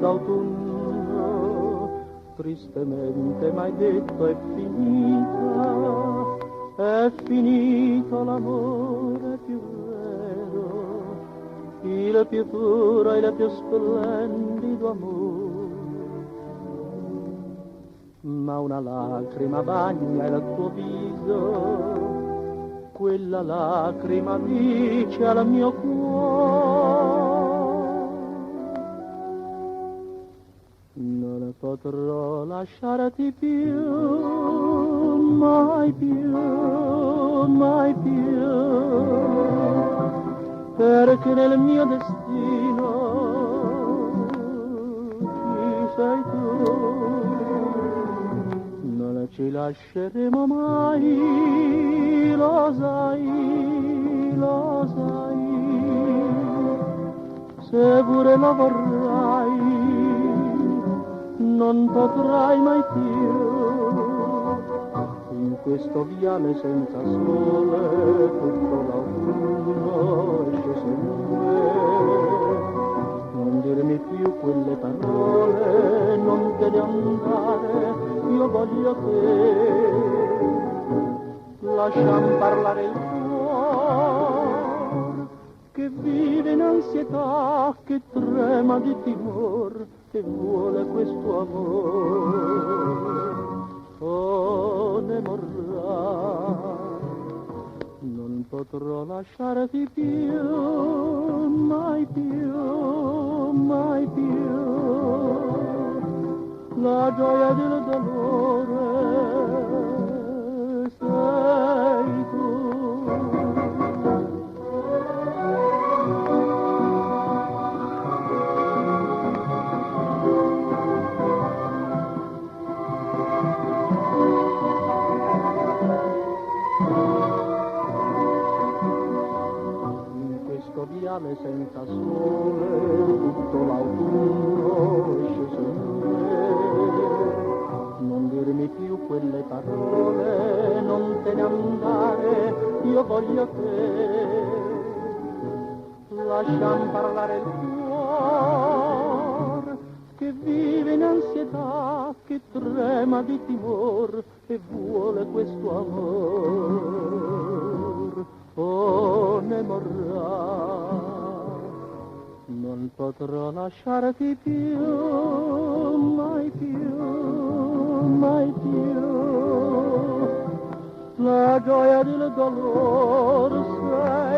d'autunno, tristemente m'hai detto è finito l'amore più vero, il più puro e il più splendido amore. Ma una lacrima bagna il tuo viso, quella lacrima dice al mio cuore: non potrò lasciarti più, mai più, perché nel mio destino ci sei tu. Non ci lasceremo mai, lo sai, se pure lo vorrai, non potrai mai più. In questo viale senza sole, tutto l'autunno è sceso in me. Non dirmi più quelle parole, non te ne andare, io voglio te. Lasciam parlare il cuore, che vive in ansietà, che trema di timor, che vuole questo amor. Oh, ne morrà, non potrò lasciarti più, mai più, mai più. La gioia del dolore sei tu. Viale senza sole, tutto l'autunno è sceso in me. Non dirmi più quelle parole, non te ne andare, io voglio te. Lasciam parlare il cuore, che vive in ansietà, che trema di timor, e vuole questo amor. Oh, ne morrà, non potrò lasciarti più, mai più, mai più. La gioia del dolore sei